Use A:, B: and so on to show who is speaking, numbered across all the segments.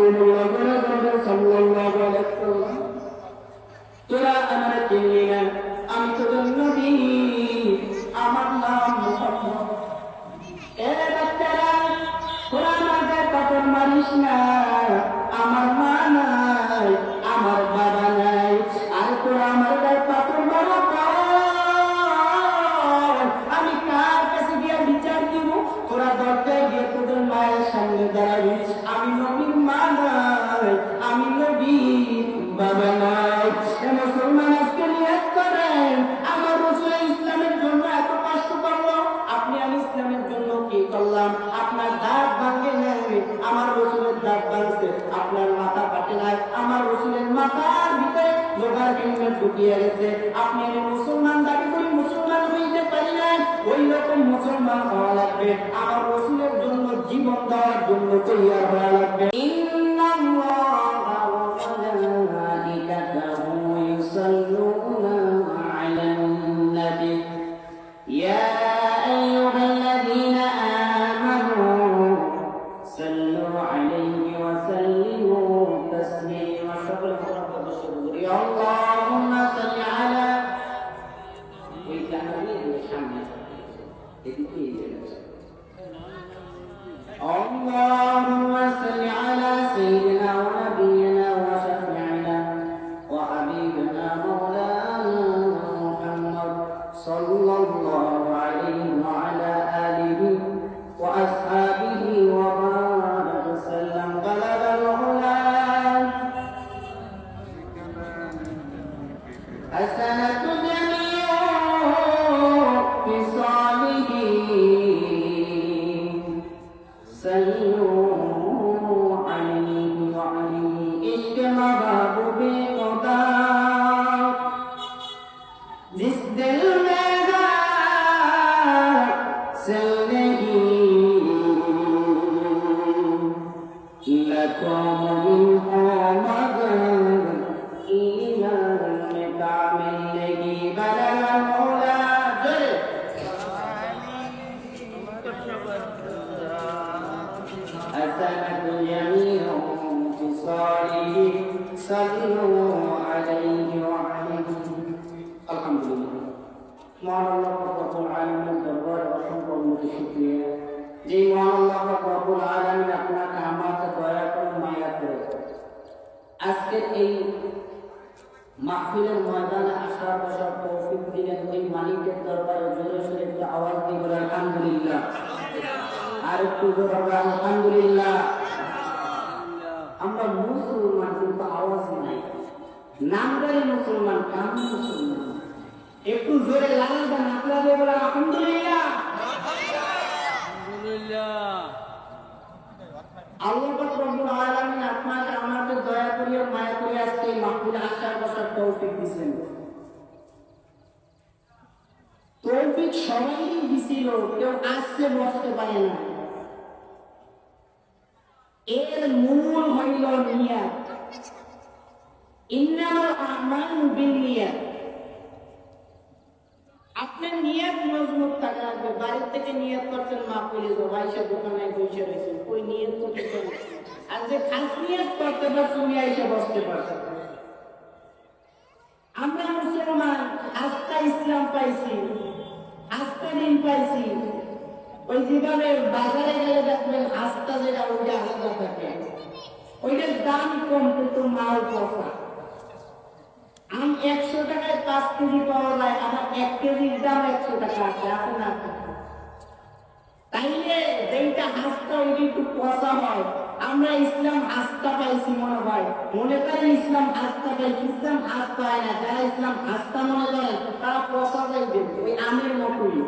A: রাসূলুল্লাহ সাল্লাল্লাহু আলাইহি ওয়াসাল্লাম তোরা আমার চিনলি না, আমি তোদের নবী, আমার নাম মুহাম্মদ। এ বাচ্চারা, তোরা আমার গায়ে পাথর মারিস না, আমার মা নাই, আমার বাবা নাই, আর তোরা আমার গায়ে পাথর মারো, আমি কার কাছে গিয়ে বিচার দিব? তোরা দরজায় গিয়ে তোদের মায়ের সামনে দাঁড়াবি। আমি নবীর মা নাই, আমি নবীর বাবা নাই। মুসলমান আজকে নিয়ত করেন, আমার রাসূল ইসলামের জন্য এত কষ্ট করলো, আপনি আমি ইসলামের জন্য কি করলাম? আপনার দাঁত ভাঙে নাই, আমার রাসূলের দাঁত ভাঙছে। আপনার মাথা কাটে নাই, আমার রাসূলের মাথার ভিতরে লোহার হেলমেট ঢুকিয়ে গেছে। আপনি আমি মুসলমান দাবি করি, মুসলমান হইতে পারি নাই, ওই রকম মুসলমান হওয়া লাগবে। আমার রাসূলের জন্য জীবন দেওয়ার জন্য তৈরি হওয়া লাগবে। اللهم صل على سيدنا ونبينا وشفيعنا وحبيبنا مولانا محمد صلى الله عليه وعلى آله وأصحابه وبارك وسلم. بلغ العلا حسنة جميع خصاله صلوا عليه وعليه عشق محبوب خدا जिस दिल में चल नहीं लखों हो मगर ईमान में कामिल लगी बलग मौला حسنة جميع خصاله صلوا عليه وعليه. الحمد لله. মহান আল্লাহ রব্বুল আলামিনের দরবারে অসংখ্য শুকরিয়া, যে মহান আল্লাহ রব্বুল আলামিন আপনাকে আমাকে দয়া করে মায়া করে আজকে এই মাহফিলের ময়দানে আসার বসার তৌফিক দিলেন। ওই মালিকের দরবারে জোরে সোরে একটু আওয়াজ দিয়ে বলে আলহামদুলিল্লাহ। আর একটু জোরে বলে আলহামদুলিল্লাহ। আমরা মুসলমান কিন্তু আওয়াজ নাই, নামদারি মুসলমান, কাম মুসলমান। একটু জোরে লাগান আপনাদের বলে আলহামদুলিল্লাহ। আল্লাহ রব্বুল আলামিন আপনাকে আমাকে দয়া করিয়া মায়া করে আজকে এই মাহফিলে আসার বসার তৌফিক দিয়েছেন। তৌফিক সবাইই দিছিল, কেউ আসছে বসতে পারে না। এর মূল হইল নিয়ত। ইন্নামাল আমালু বিন্নিয়াত। আপনার নিয়ত মজবুত থাকা লাগবে। বাড়ি থেকে নিয়ত করছেন মাহফিলে যাব, আয়েশা দোকানে বসে রয়েছেন, ওই নিয়ত তো কিছু না। আর যে খাস নিয়ত করতে পারছে উনি আয়েশা বসতে পারছে। আমরা মুসলমান আস্থা ইসলাম পাইছি, আস্থা দিন পাইছি। ওই যেভাবে বাজারে গেলে দেখবেন আস্থা যেটা ওইটা আলাদা থাকে, ওইটার দাম কম কিন্তু মাল পচা। আম 100 টাকায় 5 কেজি পাওয়া যায়, আমার 1 কেজির দাম 100 টাকা আছে, আছে না? তাইলে যেটা হাসতা ওইটা একটু পচা হয়। আমরা ইসলাম হাসতা পাইছি মনে হয়, মনে করেন ইসলাম হাসতা পাইছি, ইসলাম হাসতা হয় না। যারা ইসলাম হাসতা মনে করেন তারা পচা যাইবে, ওই আমের মতোই।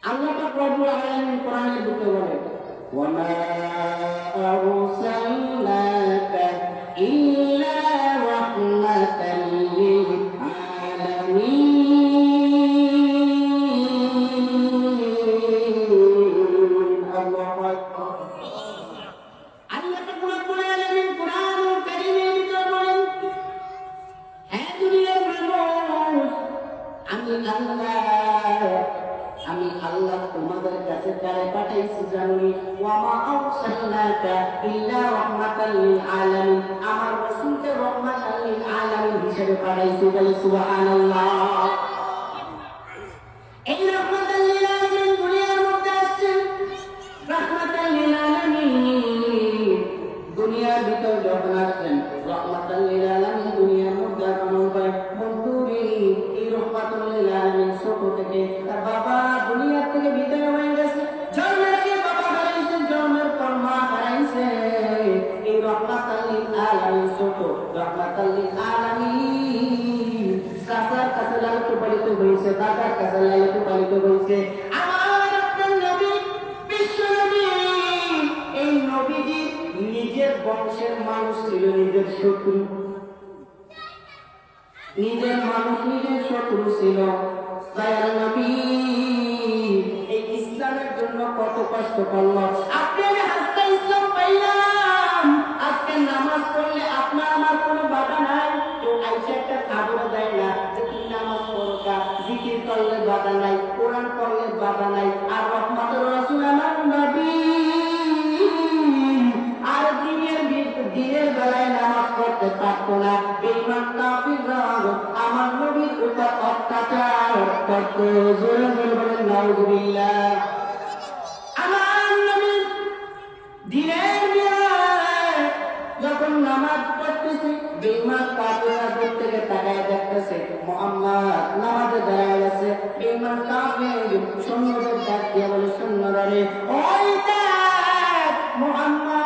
A: আল্লাহ পাক রব্বুল আলামিন কোরআনে বলতে বলে ওয়ামা আরসালনাকা ইল্লা রাহমাতাল লিল আলামিন। আল্লাহু আকবার। আল্লাহ পাক রব্বুল আলামিন কোরআনুল কারীমের ভিতরে বলেন, হে দুনিয়ার মানুষ, আমি আল্লাহ তোমাদের কাছে কারে পাঠাইছি জানুনি ওয়া মা আরসালনাকা ইল্লা রাহমাতাল লিল আলামিন আমার রাসূলকে রাহমাতাল লিল আলামিন হিসেবে পাঠাইছি বলে সুবহানাল্লাহ এই রাহমাতাল লিল আলামিন দুনিয়ার মধ্যে আসছেন রাহমাতাল লিল আলামিন দুনিয়ার ভিতর যখন আসছেন রাহমাতাল লিল আলামিন দুনিয়ার মধ্যে আগমন করে বন্ধু এই রাহমাতাল লিল আলামিন ছোট থেকে তার বাবা দুনিয়া থেকে বিদায় হয়ে গেছে জন্মের আগে বাবা হারাইছে জন্মের পর মা হারাইছে এই রাহমাতাল লিল আলামিন ছোট রাহমাতাল লিল আলামিন সাসার কাছে লালিত পালিত হয়েছে দাদার কাছে লালিত পালিত হয়েছে আমার আপনার নবী বিশ্ব নবী এই নবীজি নিজের বংশের মানুষ ছিল নিজের শত্রু নিজের মানুষ নিজের শত্রু ছিল দয়াল নবী এই ইসলামের জন্য কত কষ্ট করলো আপনি আমি হাসতে ইসলাম পাইলাম আজকে নামাজ পড়লে আপনার আমার কোনো বাধা নাই কেউ আইসা একটা খবর দেয় না যে তুমি নামাজ পড়োকা জিকির করলে বাধা নাই কোরআন পড়লে বাধা নাই আর রহমতের রাসূল আমার নবী আর দিনের বেলায় নামাজ পড়তে পারতো না বেঈমান কাফিররা আমার নবীর উপর অত্যাচার করতো জোরে জোরে বলেন নাউযুবিল্লাহ আমার নবী দিনের বেলায় যখন নামাজ পড়তেছে বেঈমান কাফিররা দূর থেকে তাকায় দেখতেছে মুহাম্মদ নামাজে দাঁড়ায় আছে বেঈমান কাফির সৈন্যদের ডাক দিয়ে বলে সৈন্যরা রে ওই দেখ মুহাম্মদ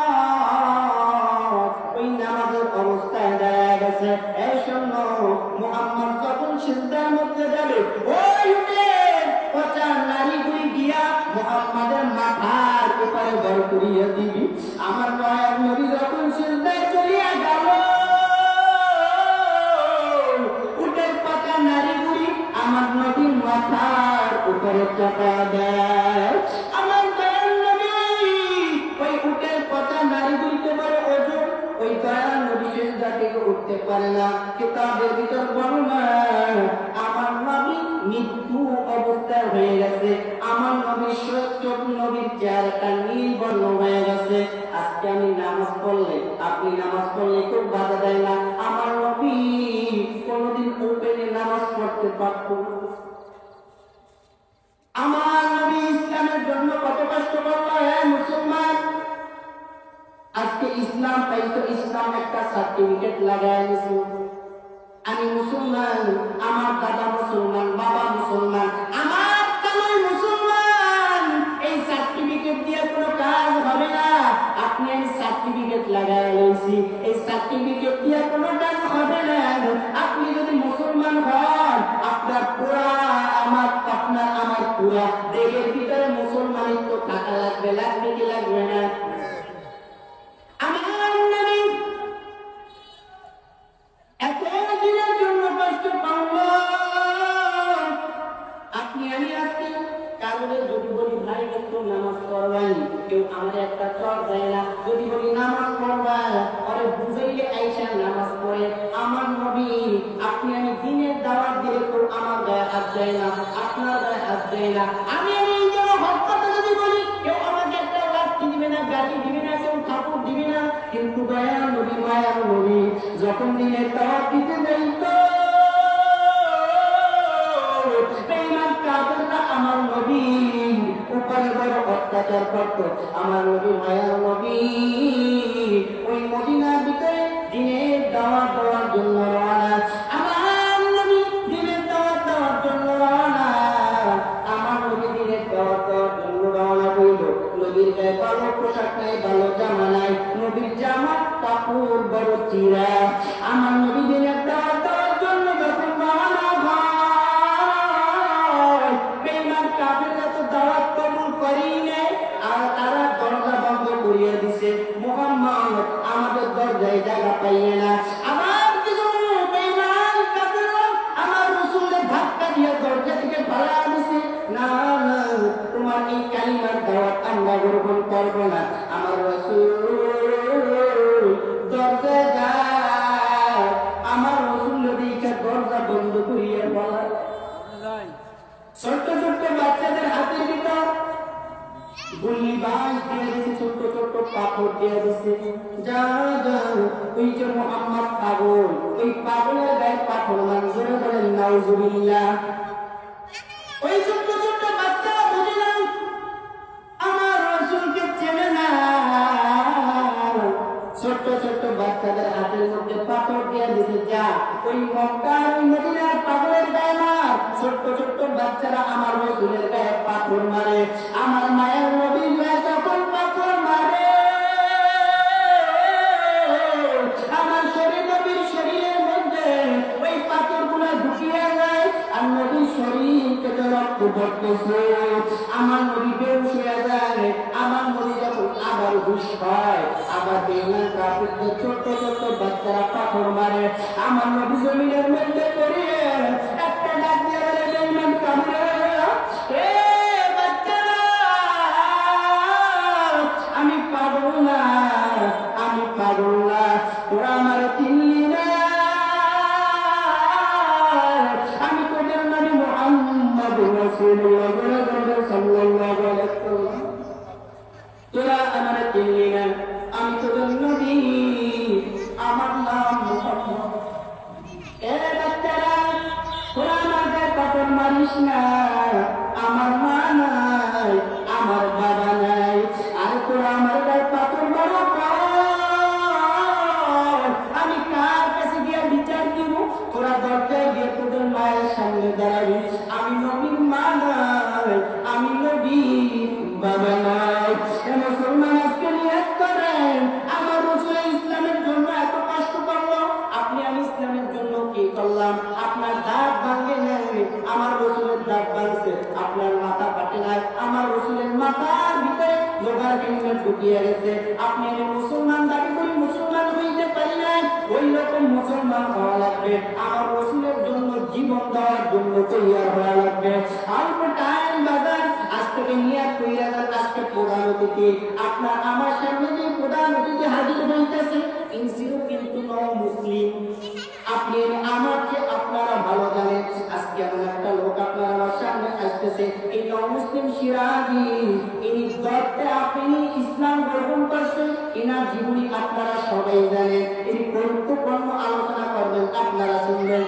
A: ওই নামাজের অবস্থায় দাঁড়ায় গেছে এই শোনো মুহাম্মদ যখন সিজদার মধ্যে যাবে ওই উটের পচা নারীগুলি গিয়া মুহাম্মাদের মাথার উপরে বর করিয়া দিবি আমার দয়ার নবী যখন সিজদায় চলিয়া গেল উটের পচা নারীগুলি আমার নবীর মাথার উপরে চাপা দেয় আমার দয়ার নবী ওই উটের পচা নারীগুলিতে বড় ওজন ওই দয়াল নবী সিজদা থেকে উঠতে পারে না কিতাবের ভিতর বর্ণনা আমার নবী মৃত্যু অবস্থায় হয়ে গেছে আমার নবীর চোখ নবীর চেহারাটা নীল বর্ণ হয়ে গেছে আজকে আমি নামাজ পড়লে আপনি নামাজ পড়লে খুব বাধা দেয় না আমার নবী কোনদিন ওপেনে নামাজ পড়তে পারত আমার নবী ইসলামের জন্য কত কষ্ট করলো হ্যাঁ মুসলমান আজকে ইসলাম পাইছো ইসলাম একটা সার্টিফিকেট লাগায় নিছো আমি মুসলমান আমার দাদা মুসলমান বাবা মুসলমান আমার তামাই মুসলমান এই সার্টিফিকেট দিয়ে কোনো কাজ হবে না আপনি এই সার্টিফিকেট লাগায় লইছি এই সার্টিফিকেট দিয়ে কোনো কাজ হবে না আপনি যদি মুসলমান হন আপনার পুরা আপনার আমার পুরা দেহের ভিতরে মুসলমানিত্ব থাকা লাগবে লাগবে কি লাগবে না আমার নবী এতদিনের জন্য কষ্ট পাবো আপনি আমি আজকে কারণে যদি বলি ভাই কিন্তু নামাজ পড়বেন কেউ আমার একটা চর দেয় না যদি বলি নামাজ পড়বা আরে বুঝাইলে আইসা নামাজ পড়ে আমার নবী আপনি আমি দিনের দাওয়াত দিলে তো আমার গায়ে হাত দেয় না আপনার গায়ে হাত দেয় না আমি এই জন্য হক কথা যদি বলি কেউ আমাকে একটা লাঠি দিবে না গাড়ি দিবে না কেউ কাপড় দিবে না কিন্তু দয়াল নবী মায়ার নবী যখন দিনের দাওয়াত দিতে যাইতো বেঈমান কাফেররা আমার নবী উপরে বড় অত্যাচার করত আমার নবী মায়ার নবী ওই মদিনার ভিতরে দিনের দাওয়াত দেওয়ার জন্য রওনা আমার নবী দিনের দাওয়াত দেওয়ার জন্য রওনা আমার নবী দিনের দাওয়াত দেওয়ার জন্য রওনা হইল নবীর গায়ে ভালো পোশাক নাই ভালো জামা নাই নবীর জামা কাপড় বড় চিরা আমার নবী দিনের দাওয়াত দেওয়ার জন্য যখন রওনা হয় বেঈমান কাফেররা তো দাওয়াত কবুল করেই নাই আর তারা দরজা বন্ধ করিয়া দিছে মুহাম্মদ আমাদের দরজায় জায়গা পাইয়ে না আবার কিছু বেঈমান কাফেররা আমার রাসূলের ধাক্কা দিয়ে দরজা থেকে ফালা দিছে না না তোমার এই কালিমার দাওয়াত আমরা গ্রহণ করব না আমার রাসূল দরজা যায় আমার রাসূল নবীকে দরজা বন্ধ করিয়া বলা ছোট্ট ছোট্ট বাচ্চাদের হাতের ভিতর গুলি বা বাঁশ দিয়ে দিয়েছে, ছোট্ট ছোট্ট পাথর দিয়ে দিয়েছে। যা যা ওই যে মুহাম্মদ পাগল, ওই পাগলের গায়ে পাথর মানজুরে বলেন নাউজুবিল্লাহ। ওই ছোট্ট ছোট্ট বাচ্চারা বুঝে না আমার রাসূলকে চেনে না, ছোট্ট ছোট্ট বাচ্চাদের হাতের মধ্যে পাথর দিয়ে দিয়েছে। যা ওই মক্কার ওই মদিনার পাগলের গায়ে মার, ছোট্ট ছোট্ট বাচ্চারা আমার রাসূলের গায়ে পাথর মারে। আমার মায়ের নবীর গায়ে যখন পাথর মারে, আমার শরীর নবীর শরীরের মধ্যে ওই পাথরগুলো ঢুকিয়ে যায়, আর নবীর শরীর থেকে রক্ত পড়তেছে। আমার নবী বেহুশ হয়ে যায়। আমার নবী যখন আবার হুশ হয়, আবার বেঈমান কাফিরদের ছোট্ট ছোট্ট বাচ্চারা পাথর মারে। আমার নবী জমিনের মধ্যে পড়ে একটা ডাক দিয়ে বলে, বেঈমান কাফিররা, এ বাচ্চারা, আমি পাগল না, আমি পাগল না, তোরা আমার চিনলি না, আমি তোদের নবী মুহাম্মদ রাসূলুল্লাহ সাল্লাল্লাহু আলাইহি ওয়াসাল্লাম, তোরা আমার চিনলি না, আমি তোদের নবী, আমার নাম মুহাম্মদ। এ বাচ্চারা, তোরা আমার গায়ে পাথর মারিস না, আমার মা নাই, আমার বাবা নাই, আর তোরা আমার গায়ে পাথর মারো, আমি কার কাছে গিয়ে বিচার দিব? তোরা দরজায় গিয়ে তোদের মায়ের সামনে দাঁড়াবি। আমি নবীর মা নাই, আমি নবীর বাবা নাই। মুসলমান আজকে নিয়ত করেন, আমার রাসূল ইসলামের জন্য এত কষ্ট করলো, আপনি আমি ইসলামের জন্য কি করলাম? আপনার দাঁত ভাঙে নাই, আমার রাসূলের দাঁত ভাঙছে। আপনার মাথা কাটে নাই, আমার রাসূলের মাথার ভিতরে লোহার কেন্দ্র ঢুকিয়ে গেছে। আপনি আমি মুসলমান দাবি করি, মুসলমান হইতে পারি না, ওই রকম মুসলমান হওয়া লাগবে। আমার রাসূলের জন্য জীবন দেওয়ার জন্য তৈরি হওয়া লাগবে। অল্প টাইম বাজার, আজ থেকে নিয়ত কইরা যান, আজকে প্রধান অতিথি আপনার আমার সামনে যে প্রধান অতিথি হাজির হইতেছে, ইনজিরও কিন্তু নও মুসলিম। আপনি আমার চেয়ে আপনারা ভালো জানেন, আজকে এমন একটা লোক আপনার আমার সামনে আসতেছে, এই নও মুসলিম সিরাজি, ইনি দরতে আপনি ইসলাম গ্রহণ করছেন, এনার জীবনী আপনারা সবাই জানেন, ইনি গুরুত্বপূর্ণ আলোচনা করবেন, আপনারা শুনবেন।